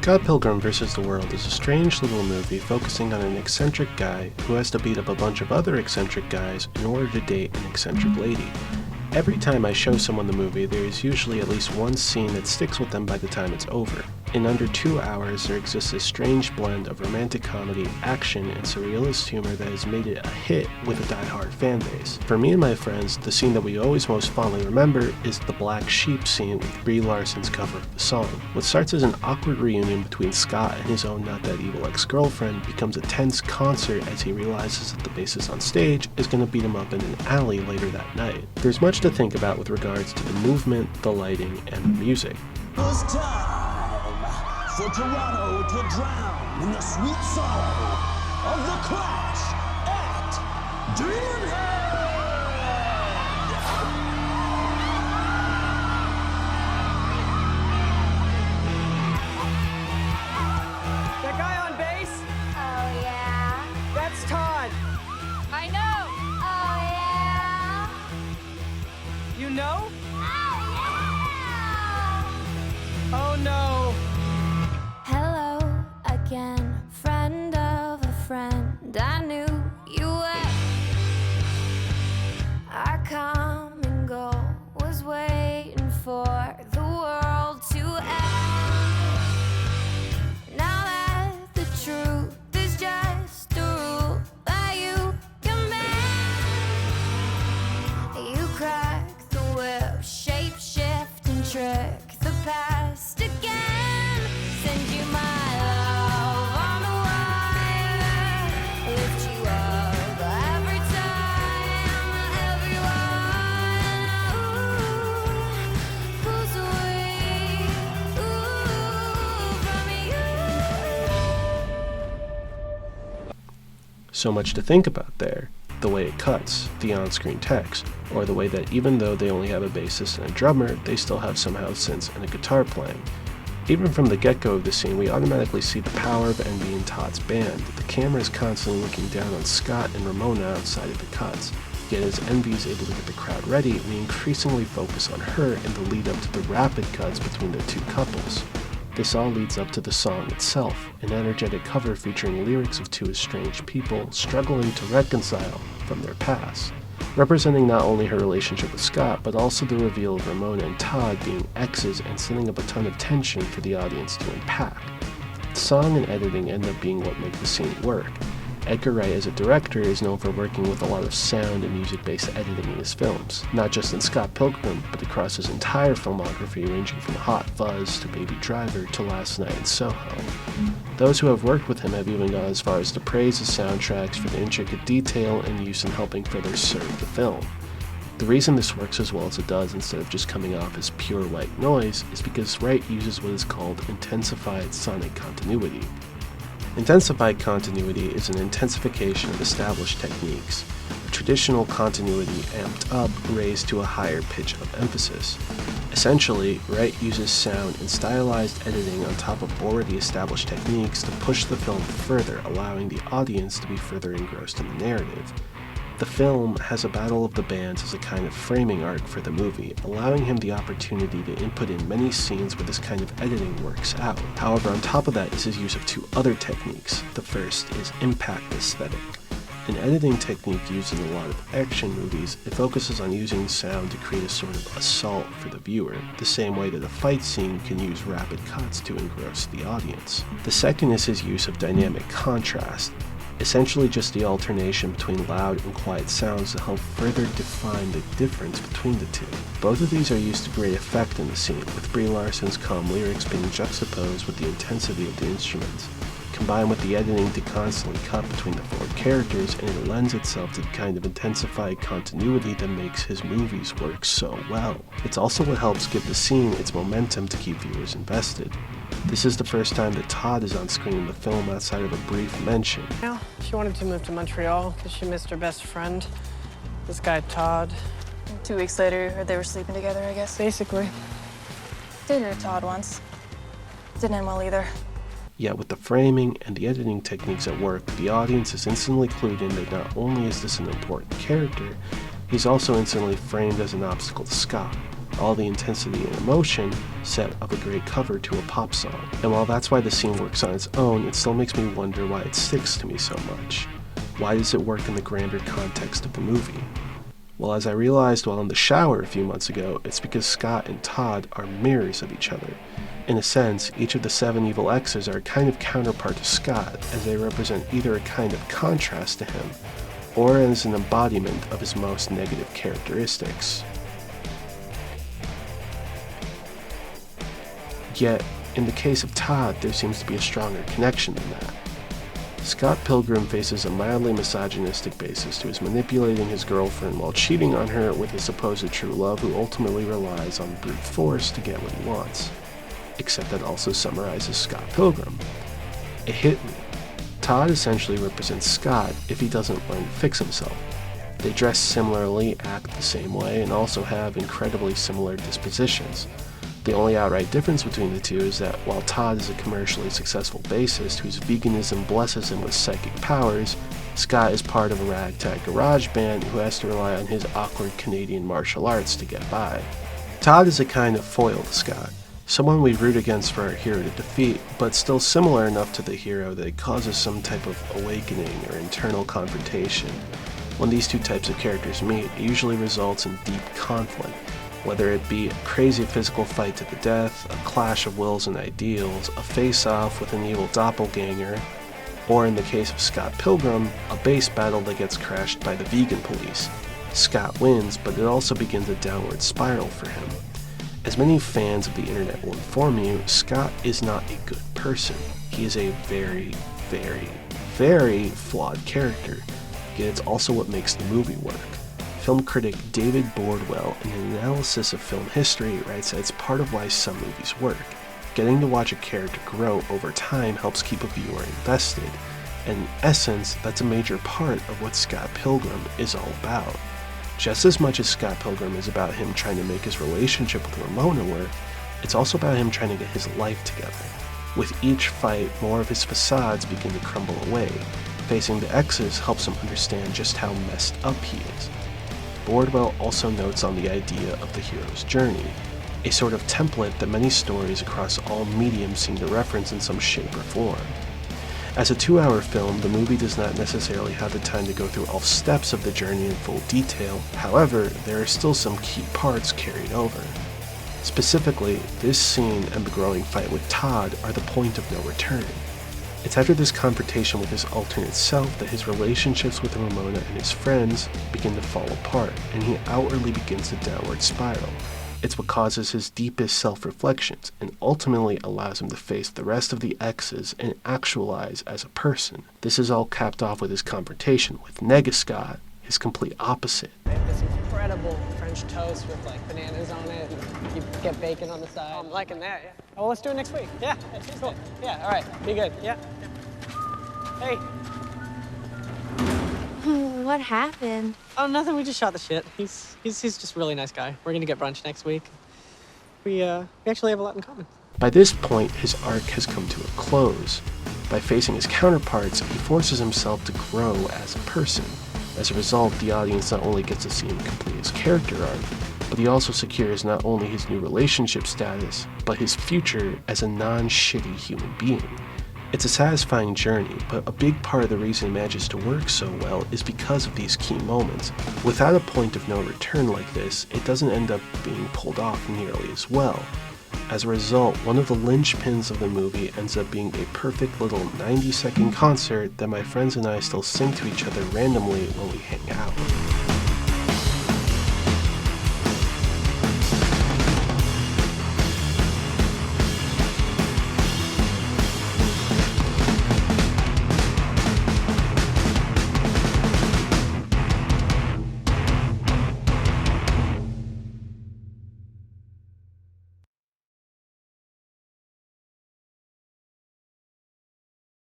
Scott Pilgrim vs. the World is a strange little movie focusing on an eccentric guy who has to beat up a bunch of other eccentric guys in order to date an eccentric lady. Every time I show someone the movie, there is usually at least one scene that sticks with them by the time it's over. In under 2 hours, there exists a strange blend of romantic comedy, action, and surrealist humor that has made it a hit with a die-hard fan base. For me and my friends, the scene that we always most fondly remember is the Black Sheep scene with Brie Larson's cover of the song. What starts as an awkward reunion between Scott and his own not-that-evil ex-girlfriend becomes a tense concert as he realizes that the bassist on stage is going to beat him up in an alley later that night. There's much to think about with regards to the movement, the lighting, and the music. It's time for Toronto to drown in the sweet sorrow of the crash at Dreamhead! That guy on bass? Oh, yeah? That's Todd. I know! Oh, yeah? You know? Oh, yeah! Oh, no. Hello again, friend of a friend. I knew you were. Our common goal was waiting for the world to end. Now that the truth is just a rule that you command, you crack the whip, shape shift and trick the past again. Send you my love on the wire, lift you up every time, everyone pulls away from you. So much to think about there. The way it cuts, the on-screen text, or the way that even though they only have a bassist and a drummer, they still have somehow synths and a guitar playing. Even from the get-go of the scene, we automatically see the power of Envy and Todd's band. The camera is constantly looking down on Scott and Ramona outside of the cuts. Yet as Envy is able to get the crowd ready, we increasingly focus on her in the lead up to the rapid cuts between the two couples. This all leads up to the song itself, an energetic cover featuring lyrics of two estranged people struggling to reconcile from their past, representing not only her relationship with Scott, but also the reveal of Ramona and Todd being exes and setting up a ton of tension for the audience to unpack. The song and editing end up being what make the scene work. Edgar Wright as a director is known for working with a lot of sound and music-based editing in his films, not just in Scott Pilgrim, but across his entire filmography ranging from Hot Fuzz to Baby Driver to Last Night in Soho. Those who have worked with him have even gone as far as to praise his soundtracks for the intricate detail and use in helping further serve the film. The reason this works as well as it does instead of just coming off as pure white noise is because Wright uses what is called intensified sonic continuity. Intensified continuity is an intensification of established techniques, a traditional continuity amped up, raised to a higher pitch of emphasis. Essentially, Wright uses sound and stylized editing on top of already established techniques to push the film further, allowing the audience to be further engrossed in the narrative. The film has a battle of the bands as a kind of framing arc for the movie, allowing him the opportunity to input in many scenes where this kind of editing works out. However, on top of that is his use of two other techniques. The first is impact aesthetic. An editing technique used in a lot of action movies, it focuses on using sound to create a sort of assault for the viewer, the same way that a fight scene can use rapid cuts to engross the audience. The second is his use of dynamic contrast, essentially just the alternation between loud and quiet sounds to help further define the difference between the two. Both of these are used to great effect in the scene, with Brie Larson's calm lyrics being juxtaposed with the intensity of the instruments, combined with the editing to constantly cut between the four characters, and it lends itself to the kind of intensified continuity that makes his movies work so well. It's also what helps give the scene its momentum to keep viewers invested. This is the first time that Todd is on screen in the film outside of a brief mention. Yeah, she wanted to move to Montreal because she missed her best friend, this guy Todd. 2 weeks later, heard they were sleeping together, I guess. Basically. Dated a Todd once. Didn't end well either. Yet with the framing and the editing techniques at work, the audience is instantly clued in that not only is this an important character, he's also instantly framed as an obstacle to Scott. all the intensity and emotion set up a great cover to a pop song. And while that's why the scene works on its own, it still makes me wonder why it sticks to me so much. Why does it work in the grander context of the movie? Well, as I realized while in the shower a few months ago, it's because Scott and Todd are mirrors of each other. In a sense, each of the 7 evil exes are a kind of counterpart to Scott, as they represent either a kind of contrast to him, or as an embodiment of his most negative characteristics. Yet, in the case of Todd, there seems to be a stronger connection than that. Scott Pilgrim faces a mildly misogynistic basis to his manipulating his girlfriend while cheating on her with his supposed true love, who ultimately relies on brute force to get what he wants. Except that also summarizes Scott Pilgrim. It hit me. Todd essentially represents Scott if he doesn't learn to fix himself. They dress similarly, act the same way, and also have incredibly similar dispositions. The only outright difference between the two is that while Todd is a commercially successful bassist whose veganism blesses him with psychic powers, Scott is part of a ragtag garage band who has to rely on his awkward Canadian martial arts to get by. Todd is a kind of foil to Scott, someone we root against for our hero to defeat, but still similar enough to the hero that it causes some type of awakening or internal confrontation. When these two types of characters meet, it usually results in deep conflict, whether it be a crazy physical fight to the death, a clash of wills and ideals, a face-off with an evil doppelganger, or in the case of Scott Pilgrim, a bass battle that gets crashed by the vegan police. Scott wins, but it also begins a downward spiral for him. As many fans of the internet will inform you, Scott is not a good person. He is a very, very, very flawed character, yet it's also what makes the movie work. Film critic David Bordwell, in an analysis of film history, writes that it's part of why some movies work. Getting to watch a character grow over time helps keep a viewer invested, and in essence, that's a major part of what Scott Pilgrim is all about. Just as much as Scott Pilgrim is about him trying to make his relationship with Ramona work, it's also about him trying to get his life together. With each fight, more of his facades begin to crumble away. Facing the exes helps him understand just how messed up he is. Bordwell also notes on the idea of the hero's journey, a sort of template that many stories across all mediums seem to reference in some shape or form. As a 2-hour film, the movie does not necessarily have the time to go through all steps of the journey in full detail. However, there are still some key parts carried over. Specifically, this scene and the growing fight with Todd are the point of no return. It's after this confrontation with his alternate self that his relationships with Ramona and his friends begin to fall apart, and he outwardly begins a downward spiral. It's what causes his deepest self-reflections, and ultimately allows him to face the rest of the exes and actualize as a person. This is all capped off with his confrontation with Nega Scott, his complete opposite. They have this incredible French toast with like bananas on it, and you get bacon on the side. I'm liking that, yeah. Oh, let's do it next week. Yeah, cool. Yeah, all right, be good, yeah. Hey. What happened? Oh, nothing, we just shot the shit. He's just a really nice guy. We're gonna get brunch next week. We actually have a lot in common. By this point, his arc has come to a close. By facing his counterparts, he forces himself to grow as a person. As a result, the audience not only gets to see him complete his character arc, but he also secures not only his new relationship status, but his future as a non-shitty human being. It's a satisfying journey, but a big part of the reason it manages to work so well is because of these key moments. Without a point of no return like this, it doesn't end up being pulled off nearly as well. As a result, one of the linchpins of the movie ends up being a perfect little 90-second concert that my friends and I still sing to each other randomly when we hang out.